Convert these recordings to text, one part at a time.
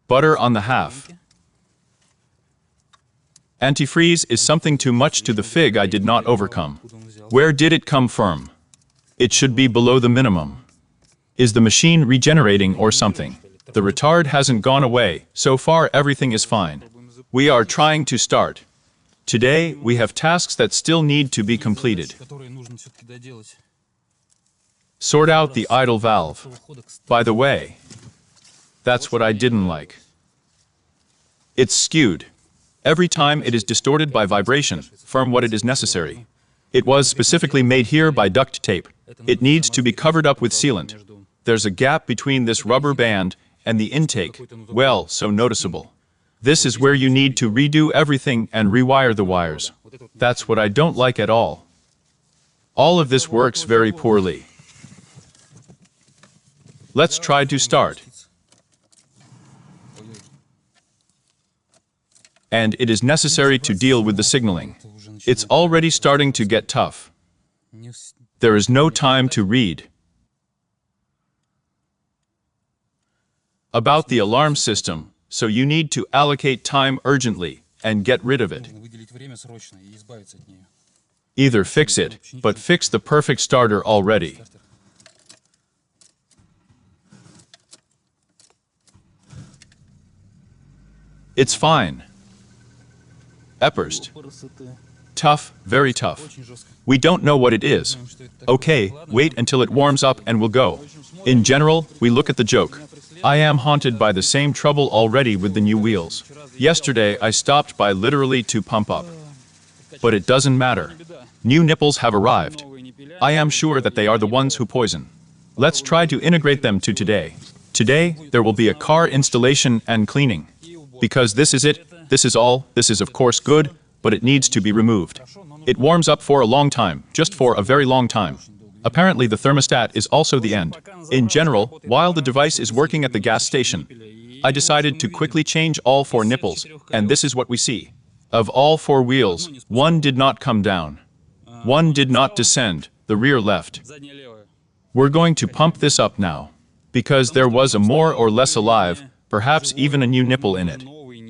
Butter on the half. Antifreeze is something too much to the fig I did not overcome. Where did it come from? It should be below the minimum. Is the machine regenerating or something? The retard hasn't gone away, so far everything is fine. We are trying to start. Today, we have tasks that still need to be completed. Sort out the idle valve. By the way, that's what I didn't like. It's skewed. Every time it is distorted by vibration, from what it is necessary. It was specifically made here by duct tape. It needs to be covered up with sealant. There's a gap between this rubber band and the intake, well, so noticeable. This is where you need to redo everything and rewire the wires. That's what I don't like at all. All of this works very poorly. Let's try to start. And it is necessary to deal with the signaling. It's already starting to get tough. There is no time to read. About the alarm system, so you need to allocate time urgently and get rid of it. Either fix it, but fix the perfect starter already. It's fine. Epperst. Tough, very tough. We don't know what it is. Okay, wait until it warms up and we'll go. In general, we look at the joke. I am haunted by the same trouble already with the new wheels. Yesterday, I stopped by literally to pump up. But it doesn't matter. New nipples have arrived. I am sure that they are the ones who poison. Let's try to integrate them to today. Today, there will be a car installation and cleaning. Because this is it, this is all, this is of course good, but it needs to be removed. It warms up for a long time, just for a very long time. Apparently the thermostat is also the end. In general, while the device is working at the gas station, I decided to quickly change all 4 nipples, and this is what we see. Of all 4 wheels, one did not come down. One did not descend, the rear left. We're going to pump this up now. Because there was a more or less alive, perhaps even a new nipple in it.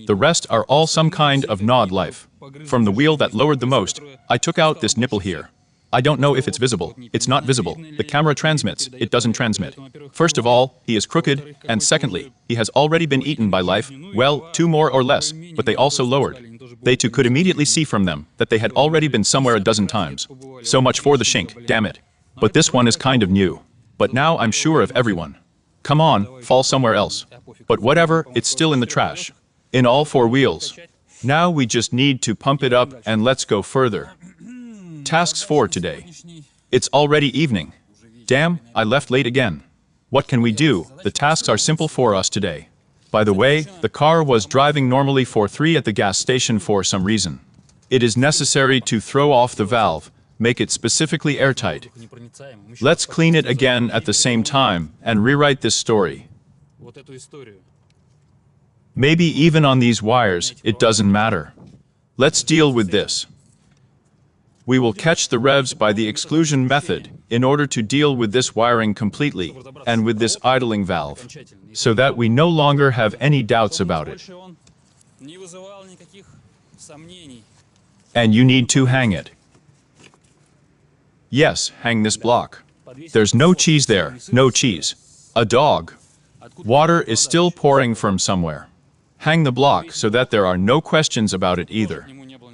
The rest are all some kind of gnawed life. From the wheel that lowered the most, I took out this nipple here. I don't know if it's visible. It's not visible. The camera transmits. It doesn't transmit. First of all, he is crooked, and secondly, he has already been eaten by life, well, 2 more or less, but they also lowered. They too could immediately see from them that they had already been somewhere a dozen times. So much for the shink, damn it. But this one is kind of new. But now I'm sure of everyone. Come on, fall somewhere else. But whatever, it's still in the trash. In all 4 wheels. Now we just need to pump it up and let's go further. Tasks for today. It's already evening. Damn, I left late again. What can we do? The tasks are simple for us today. By the way, the car was driving normally for 3 at the gas station for some reason. It is necessary to throw off the valve, make it specifically airtight. Let's clean it again at the same time and rewrite this story. Maybe even on these wires, it doesn't matter. Let's deal with this. We will catch the revs by the exclusion method in order to deal with this wiring completely and with this idling valve, so that we no longer have any doubts about it. And you need to hang it. Yes, hang this block. There's no cheese there, no cheese. A dog. Water is still pouring from somewhere. Hang the block so that there are no questions about it either.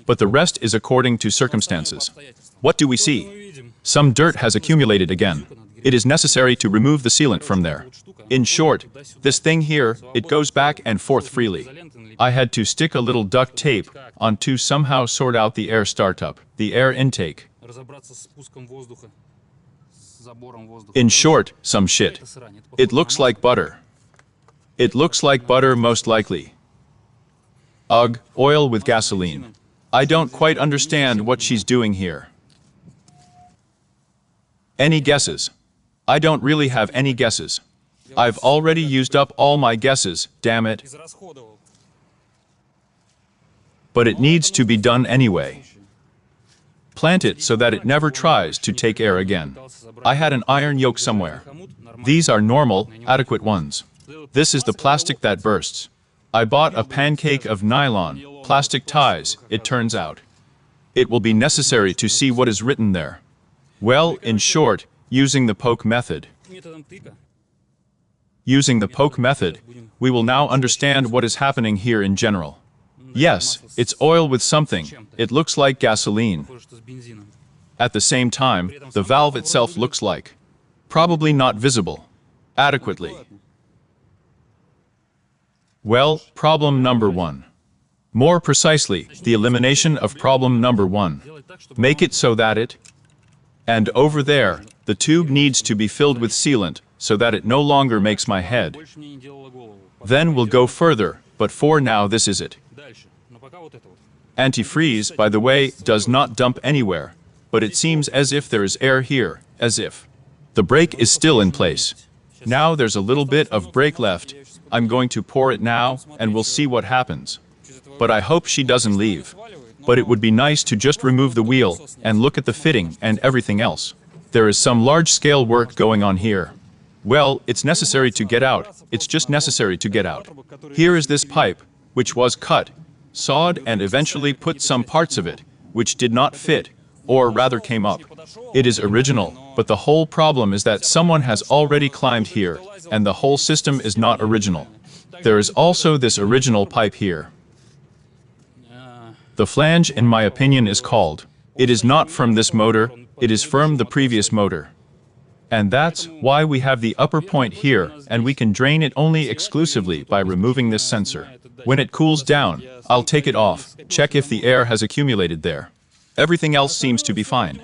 But the rest is according to circumstances. What do we see? Some dirt has accumulated again. It is necessary to remove the sealant from there. In short, this thing here, it goes back and forth freely. I had to stick a little duct tape on to somehow sort out the air startup, the air intake. In short, some shit. It looks like butter. It looks like butter most likely. Ugh, oil with gasoline. I don't quite understand what she's doing here. Any guesses? I don't really have any guesses. I've already used up all my guesses, damn it. But it needs to be done anyway. Plant it so that it never tries to take air again. I had an iron yoke somewhere. These are normal, adequate ones. This is the plastic that bursts. I bought a pancake of nylon, plastic ties, it turns out. It will be necessary to see what is written there. Well, in short, using the poke method. Using the poke method, we will now understand what is happening here in general. Yes, it's oil with something. It looks like gasoline. At the same time, the valve itself looks like. Probably not visible. Adequately. Well, problem number 1. More precisely, the elimination of problem number 1. Make it so that it... And over there, the tube needs to be filled with sealant, so that it no longer makes my head. Then we'll go further, but for now this is it. Antifreeze, by the way, does not dump anywhere, but it seems as if there is air here, as if. The brake is still in place. Now there's a little bit of brake left. I'm going to pour it now, and we'll see what happens. But I hope she doesn't leave. But it would be nice to just remove the wheel, and look at the fitting and everything else. There is some large-scale work going on here. Well, it's necessary to get out. It's just necessary to get out. Here is this pipe, which was cut, sawed, and eventually put some parts of it, which did not fit, or rather came up. It is original, but the whole problem is that someone has already climbed here, and the whole system is not original. There is also this original pipe here. The flange, in my opinion, is called. It is not from this motor, it is from the previous motor. And that's why we have the upper point here, and we can drain it only exclusively by removing this sensor. When it cools down, I'll take it off, check if the air has accumulated there. Everything else seems to be fine.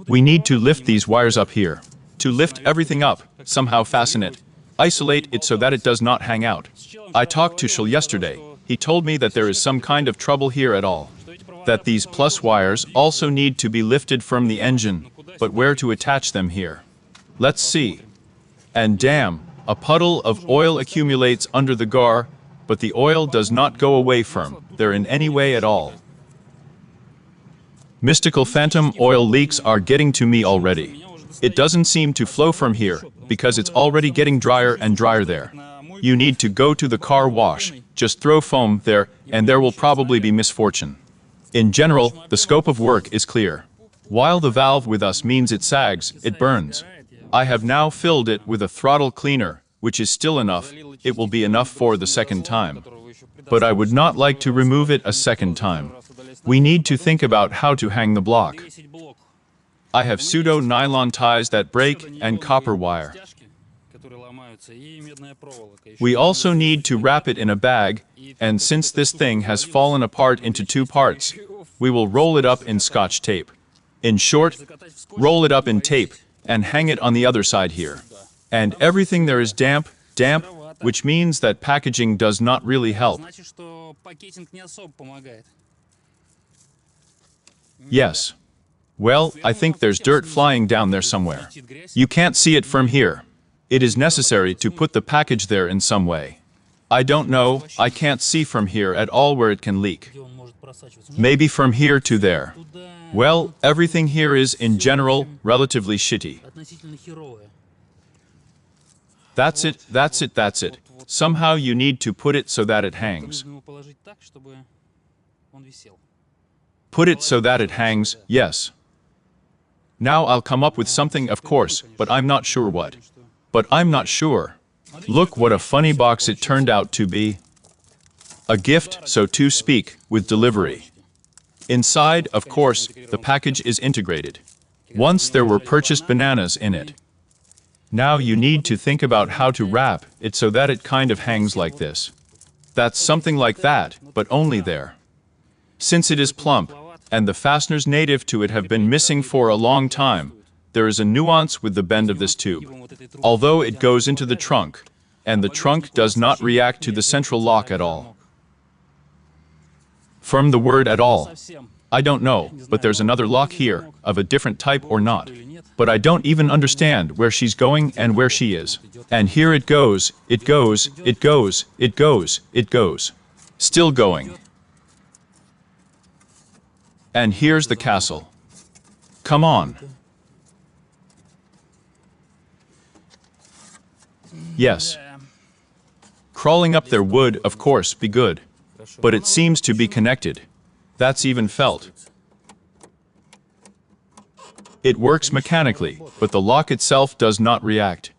We need to lift these wires up here. To lift everything up, somehow fasten it. Isolate it so that it does not hang out. I talked to Shul yesterday. He told me that there is some kind of trouble here at all. That these plus wires also need to be lifted from the engine, but where to attach them here? Let's see. And damn, a puddle of oil accumulates under the gar, but the oil does not go away from there in any way at all. Mystical phantom oil leaks are getting to me already. It doesn't seem to flow from here, because it's already getting drier and drier there. You need to go to the car wash, just throw foam there, and there will probably be misfortune. In general, the scope of work is clear. While the valve with us means it sags, it burns. I have now filled it with a throttle cleaner, which is still enough. It will be enough for the second time. But I would not like to remove it a second time. We need to think about how to hang the block. I have pseudo-nylon ties that break and copper wire. We also need to wrap it in a bag, and since this thing has fallen apart into 2 parts, we will roll it up in Scotch tape. In short, roll it up in tape and hang it on the other side here. And everything there is damp, which means that packaging does not really help. Yes. Well, I think there's dirt flying down there somewhere. You can't see it from here. It is necessary to put the package there in some way. I don't know, I can't see from here at all where it can leak. Maybe from here to there. Well, everything here is, in general, relatively shitty. That's it. Somehow you need to put it so that it hangs. Put it so that it hangs, yes. Now I'll come up with something, of course, but I'm not sure what. But I'm not sure. Look what a funny box it turned out to be. A gift, so to speak, with delivery. Inside, of course, the package is integrated. Once there were purchased bananas in it. Now you need to think about how to wrap it so that it kind of hangs like this. That's something like that, but only there. Since it is plump, and the fasteners native to it have been missing for a long time, there is a nuance with the bend of this tube. Although it goes into the trunk, and the trunk does not react to the central lock at all. From the word at all. I don't know, but there's another lock here, of a different type or not. But I don't even understand where she's going and where she is. And here it goes. Still going. And here's the castle. Come on. Crawling up there would, of course, be good. But it seems to be connected. That's even felt. It works mechanically, but the lock itself does not react.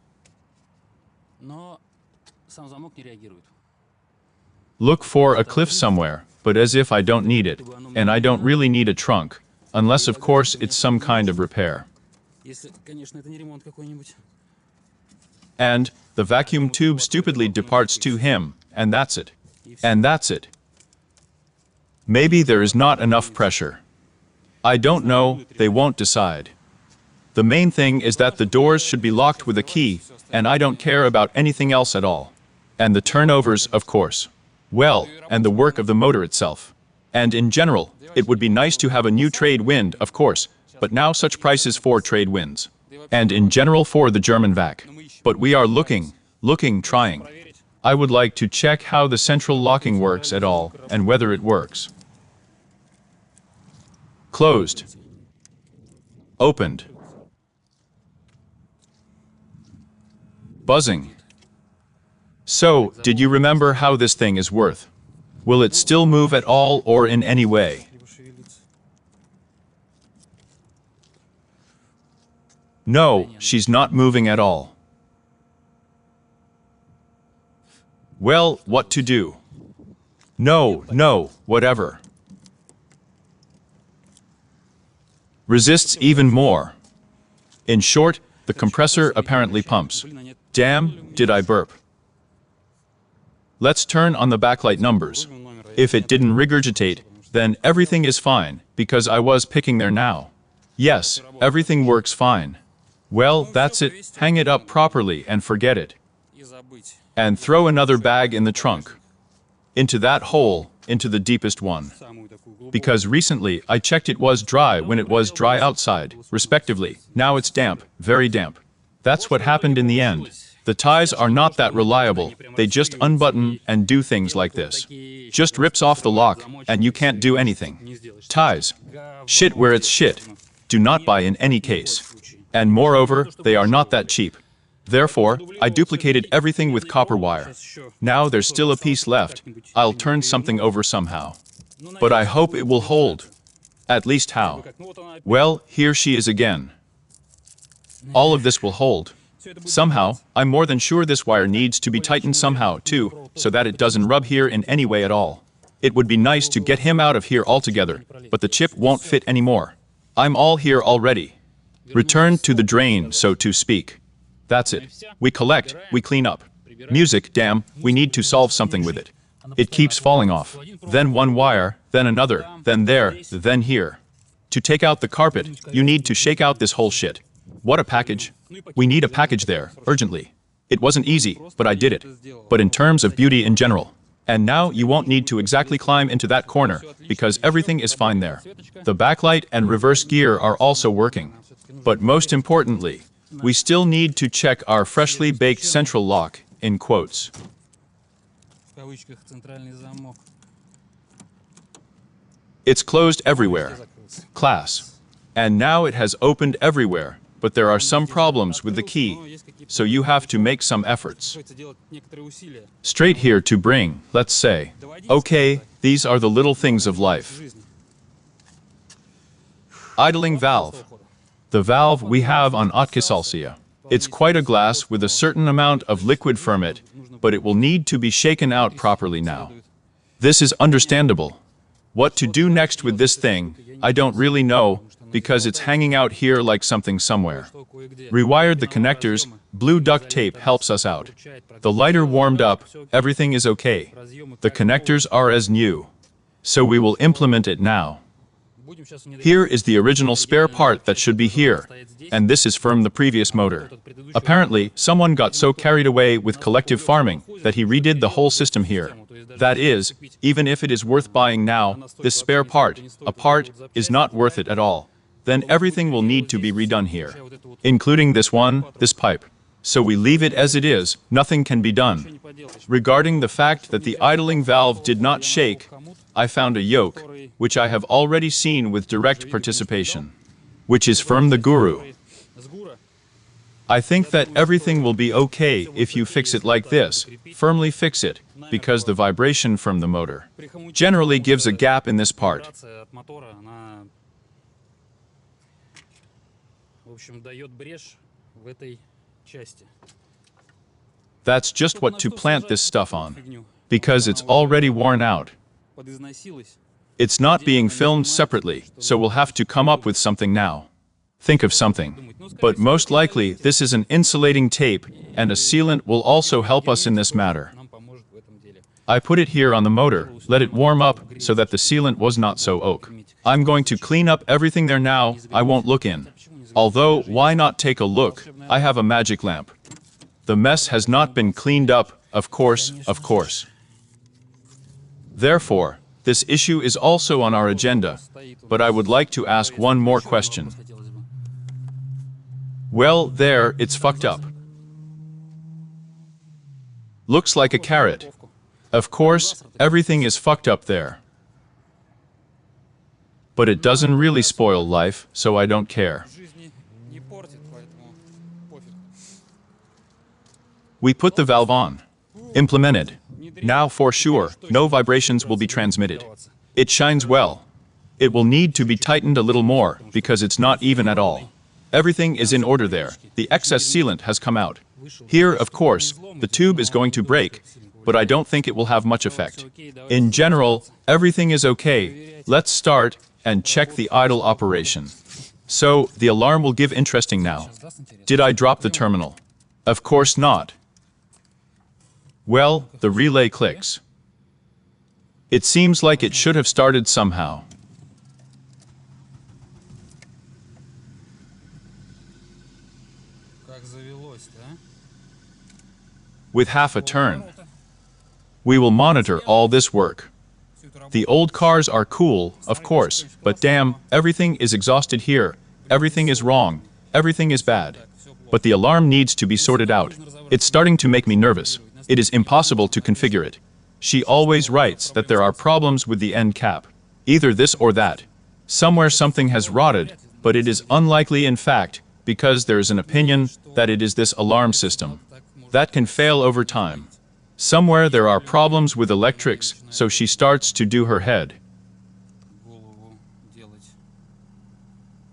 Look for a cliff somewhere, but as if I don't need it, and I don't really need a trunk, unless of course it's some kind of repair. And the vacuum tube stupidly departs to him, and that's it. And that's it. Maybe there is not enough pressure. I don't know, they won't decide. The main thing is that the doors should be locked with a key, and I don't care about anything else at all. And the turnovers, of course. Well, and the work of the motor itself. And in general, it would be nice to have a new trade wind, of course, but now such prices for trade winds. And in general for the German vac. But we are looking, trying. I would like to check how the central locking works at all, and whether it works. Closed. Opened. Buzzing. So, did you remember how this thing is worth? Will it still move at all or in any way? No, she's not moving at all. Well, what to do? No, whatever. Resists even more. In short, the compressor apparently pumps. Damn, did I burp. Let's turn on the backlight numbers. If it didn't regurgitate, then everything is fine, because I was picking there now. Yes, everything works fine. Well, that's it, hang it up properly and forget it. And throw another bag in the trunk. Into that hole, into the deepest one. Because recently I checked it was dry when it was dry outside, respectively. Now it's damp, very damp. That's what happened in the end. The ties are not that reliable, they just unbutton and do things like this. Just rips off the lock, and you can't do anything. Ties. Shit where it's shit. Do not buy in any case. And moreover, they are not that cheap. Therefore, I duplicated everything with copper wire. Now there's still a piece left. I'll turn something over somehow. But I hope it will hold. At least how? Well, here she is again. All of this will hold. Somehow, I'm more than sure this wire needs to be tightened somehow, too, so that it doesn't rub here in any way at all. It would be nice to get him out of here altogether, but the chip won't fit anymore. I'm all here already. Return to the drain, so to speak. That's it. We collect, we clean up. Music, damn, we need to solve something with it. It keeps falling off. Then one wire, then another, then there, then here. To take out the carpet, you need to shake out this whole shit. What a package. We need a package there, urgently. It wasn't easy, but I did it. But in terms of beauty in general. And now you won't need to exactly climb into that corner, because everything is fine there. The backlight and reverse gear are also working. But most importantly, we still need to check our freshly baked central lock, in quotes. It's closed everywhere. Class. And now it has opened everywhere, but there are some problems with the key, so you have to make some efforts. Straight here to bring, let's say. Okay, these are the little things of life. Idling valve. The valve we have on Otkisalsia. It's quite a glass with a certain amount of liquid from it, but it will need to be shaken out properly now. This is understandable. What to do next with this thing, I don't really know, because it's hanging out here like something somewhere. Rewired the connectors, blue duct tape helps us out. The lighter warmed up, everything is okay. The connectors are as new. So we will implement it now. Here is the original spare part that should be here, and this is from the previous motor. Apparently, someone got so carried away with collective farming that he redid the whole system here. That is, even if it is worth buying now, this spare part, a part, is not worth it at all. Then everything will need to be redone here, including this one, this pipe. So we leave it as it is, nothing can be done. Regarding the fact that the idling valve did not shake, I found a yoke, which I have already seen with direct participation, which is from the guru. I think that everything will be okay if you fix it like this, firmly fix it, because the vibration from the motor generally gives a gap in this part. That's just what to plant this stuff on, because it's already worn out. It's not being filmed separately, so we'll have to come up with something now. Think of something. But most likely, this is an insulating tape, and a sealant will also help us in this matter. I put it here on the motor, let it warm up, so that the sealant was not so oak. I'm going to clean up everything there now, I won't look in. Although, why not take a look? I have a magic lamp. The mess has not been cleaned up, of course. Therefore, this issue is also on our agenda, but I would like to ask one more question. Well, there, it's fucked up. Looks like a carrot. Of course, everything is fucked up there. But it doesn't really spoil life, so I don't care. We put the valve on. Implemented. Now for sure, no vibrations will be transmitted. It shines well. It will need to be tightened a little more, because it's not even at all. Everything is in order there. The excess sealant has come out. Here, of course, the tube is going to break, but I don't think it will have much effect. In general, everything is okay. Let's start and check the idle operation. So, the alarm will give interesting now. Did I drop the terminal? Of course not. Well, the relay clicks. It seems like it should have started somehow. With half a turn. We will monitor all this work. The old cars are cool, of course, but damn, everything is exhausted here. Everything is wrong. Everything is bad. But the alarm needs to be sorted out. It's starting to make me nervous. It is impossible to configure it. She always writes that there are problems with the end cap. Either this or that. Somewhere something has rotted, but it is unlikely in fact, because there is an opinion that it is this alarm system. That can fail over time. Somewhere there are problems with electrics, so she starts to do her head.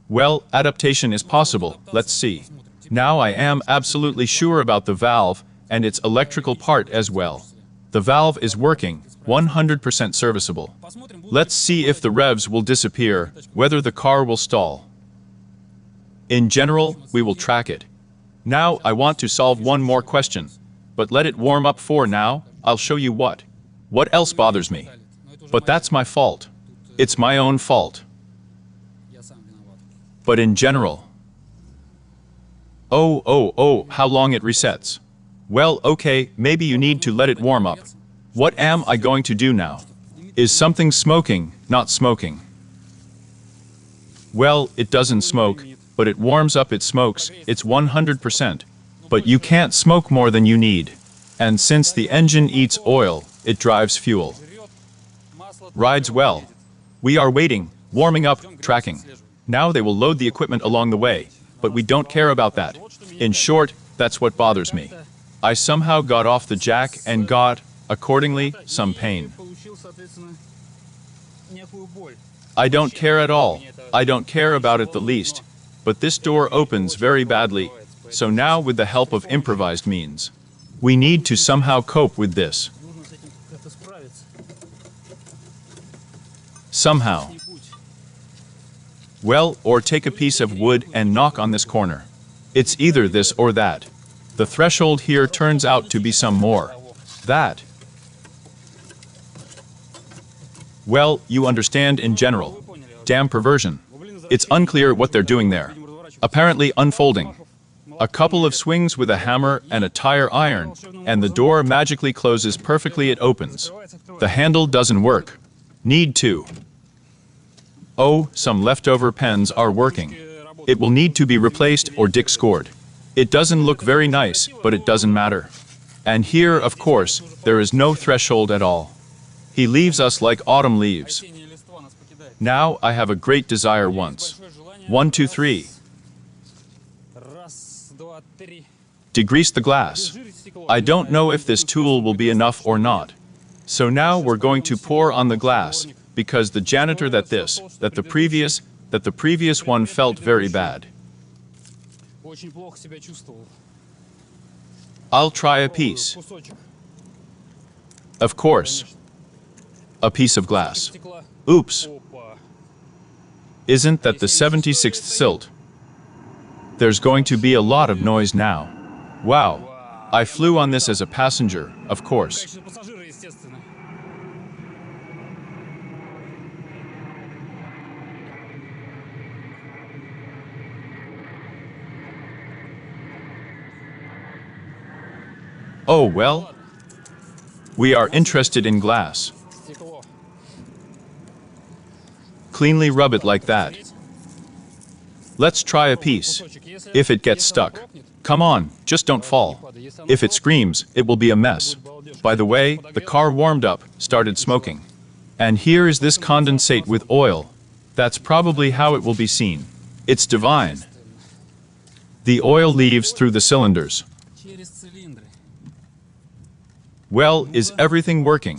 Well, adaptation is possible, let's see. Now I am absolutely sure about the valve, and its electrical part as well. The valve is working, 100% serviceable. Let's see if the revs will disappear, whether the car will stall. In general, we will track it. Now I want to solve one more question, but let it warm up for now, I'll show you what. What else bothers me? But that's my fault. It's my own fault. But in general. Oh, how long it resets. Well, okay, maybe you need to let it warm up. What am I going to do now? Is something smoking, not smoking? Well, it doesn't smoke, but it warms up, it smokes, it's 100%. But you can't smoke more than you need. And since the engine eats oil, it drives fuel. Rides well. We are waiting, warming up, tracking. Now they will load the equipment along the way, but we don't care about that. In short, that's what bothers me. I somehow got off the jack and got, accordingly, some pain. I don't care at all. I don't care about it the least. But this door opens very badly, so now with the help of improvised means, we need to somehow cope with this. Somehow. Well, or take a piece of wood and knock on this corner. It's either this or that. The threshold here turns out to be some more. That. Well, you understand in general. Damn perversion. It's unclear what they're doing there. Apparently unfolding. A couple of swings with a hammer and a tire iron, and the door magically closes perfectly, it opens. The handle doesn't work. Need to. Oh, some leftover pens are working. It will need to be replaced or Dick scored. It doesn't look very nice, but it doesn't matter. And here, of course, there is no threshold at all. He leaves us like autumn leaves. Now I have a great desire once. 1, 2, 3. Degrease the glass. I don't know if this tool will be enough or not. So now we're going to pour on the glass, because the janitor the previous one felt very bad. I'll try a piece. Of course. A piece of glass. Oops. Isn't that the 76th silt? There's going to be a lot of noise now. Wow. I flew on this as a passenger, of course. Oh, well. We are interested in glass. Cleanly rub it like that. Let's try a piece. If it gets stuck, come on, just don't fall. If it screams, it will be a mess. By the way, the car warmed up, started smoking. And here is this condensate with oil. That's probably how it will be seen. It's divine. The oil leaves through the cylinders. Well, is everything working?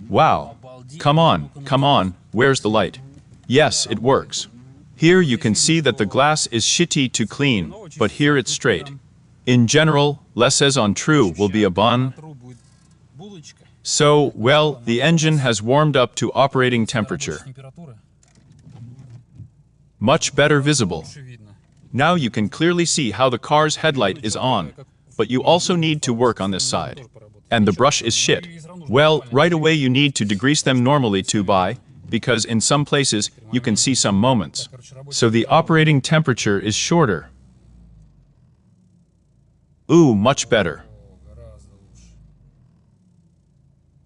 Wow. Come on, where's the light? Yes, it works. Here you can see that the glass is shitty to clean, but here it's straight. In general, less as on true will be a bun. So, well, the engine has warmed up to operating temperature. Much better visible. Now you can clearly see how the car's headlight is on, but you also need to work on this side. And the brush is shit. Well, right away you need to degrease them normally because in some places you can see some moments. So the operating temperature is shorter. Ooh, much better.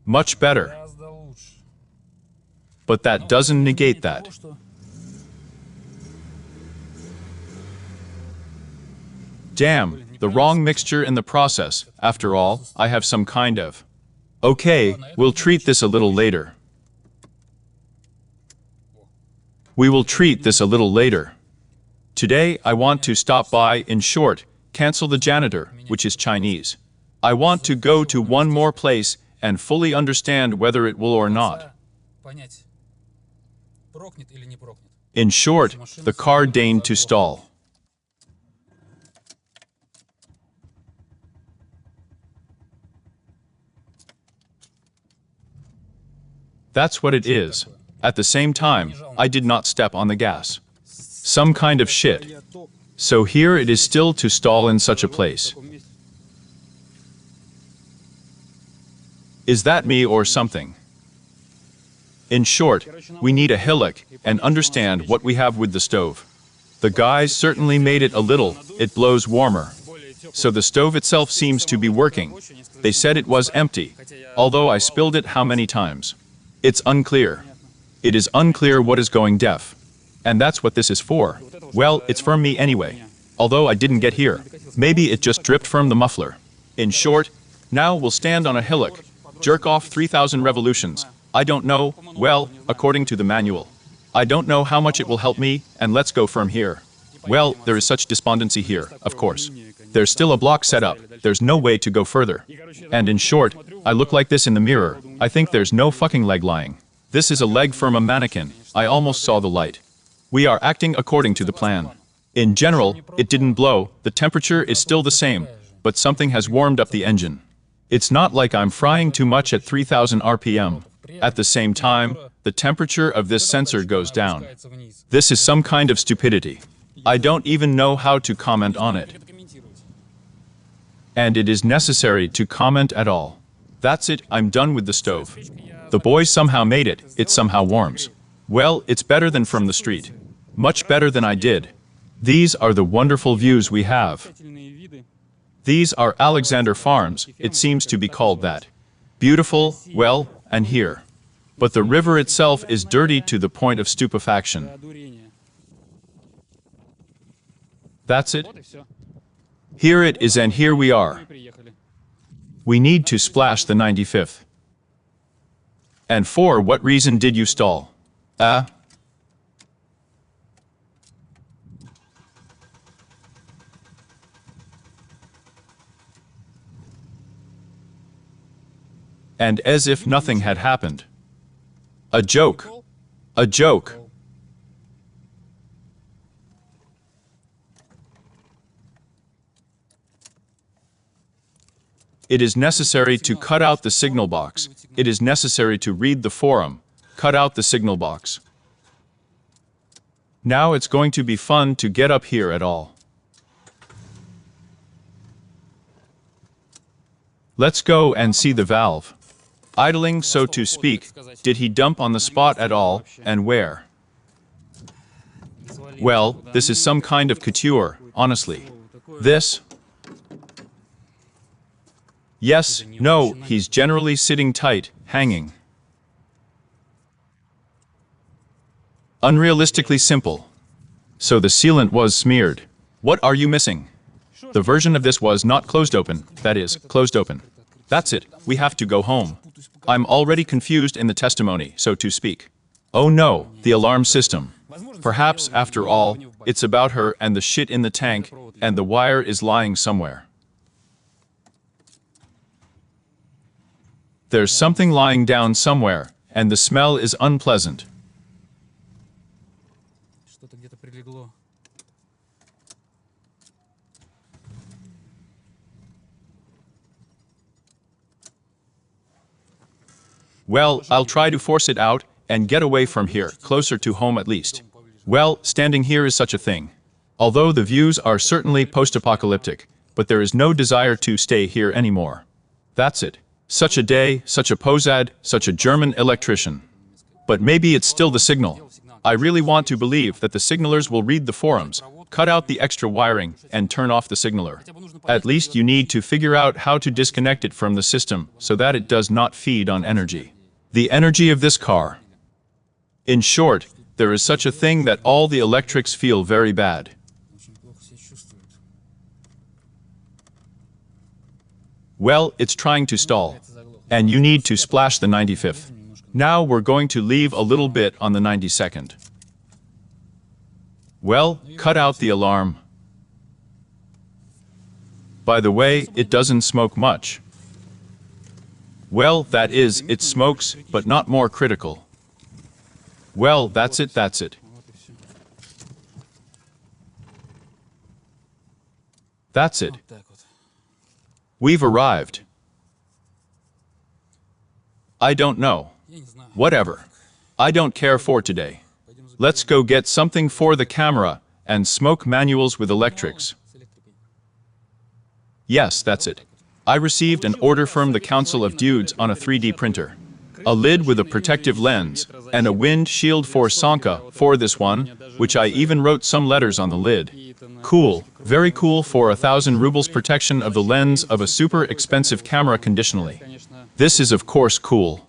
Much better. But that doesn't negate that. Damn, the wrong mixture in the process. After all, I have some kind of... Okay, we'll treat this a little later. We will treat this a little later. Today, I want to stop by, in short, cancel the janitor, which is Chinese. I want to go to one more place and fully understand whether it will or not. In short, the car deigned to stall. That's what it is. At the same time, I did not step on the gas. Some kind of shit. So here it is still to stall in such a place. Is that me or something? In short, we need a hillock and understand what we have with the stove. The guys certainly made it a little, it blows warmer. So the stove itself seems to be working. They said it was empty, although I spilled it how many times. It's unclear. It is unclear what is going deaf. And that's what this is for. Well, it's from me anyway. Although I didn't get here. Maybe it just dripped from the muffler. In short, now we'll stand on a hillock, jerk off 3,000 revolutions. I don't know, well, according to the manual. I don't know how much it will help me, and let's go from here. Well, there is such despondency here, of course. There's still a block set up, there's no way to go further. And in short, I look like this in the mirror, I think there's no fucking leg lying. This is a leg from a mannequin, I almost saw the light. We are acting according to the plan. In general, it didn't blow, the temperature is still the same, but something has warmed up the engine. It's not like I'm frying too much at 3,000 RPM. At the same time, the temperature of this sensor goes down. This is some kind of stupidity. I don't even know how to comment on it. And it is necessary to comment at all. That's it, I'm done with the stove. The boys somehow made it, it somehow warms. Well, it's better than from the street. Much better than I did. These are the wonderful views we have. These are Alexander Farms, it seems to be called that. Beautiful, well, and here. But the river itself is dirty to the point of stupefaction. That's it. Here it is and here we are. We need to splash the 95th. And for what reason did you stall? And as if nothing had happened. A joke. A joke. It is necessary to cut out the signal box. It is necessary to read the forum. Cut out the signal box. Now it's going to be fun to get up here at all. Let's go and see the valve. Idling, so to speak. Did he dump on the spot at all, and where? Well, this is some kind of couture, honestly. This? Yes, no, he's generally sitting tight, hanging. Unrealistically simple. So the sealant was smeared. What are you missing? The version of this was not closed open, that is, closed open. That's it, we have to go home. I'm already confused in the testimony, so to speak. Oh no, the alarm system. Perhaps, after all, it's about her and the shit in the tank, and the wire is lying somewhere. There's something lying down somewhere, and the smell is unpleasant. Well, I'll try to force it out and get away from here, closer to home at least. Well, standing here is such a thing. Although the views are certainly post-apocalyptic, but there is no desire to stay here anymore. That's it. Such a day, such a posad, such a German electrician. But maybe it's still the signal. I really want to believe that the signalers will read the forums, cut out the extra wiring, and turn off the signaler. At least you need to figure out how to disconnect it from the system so that it does not feed on energy. The energy of this car. In short, there is such a thing that all the electrics feel very bad. Well, it's trying to stall. And you need to splash the 95th. Now we're going to leave a little bit on the 92nd. Well, cut out the alarm. By the way, it doesn't smoke much. Well, that is, it smokes, but not more critical. Well, that's it, that's it. That's it. We've arrived. I don't know. Whatever. I don't care for today. Let's go get something for the camera and smoke manuals with electrics. Yes, that's it. I received an order from the Council of Dudes on a 3D printer. A lid with a protective lens, and a wind shield for Sanka for this one, which I even wrote some letters on the lid. Cool, very cool for 1,000 rubles protection of the lens of a super expensive camera conditionally. This is of course cool.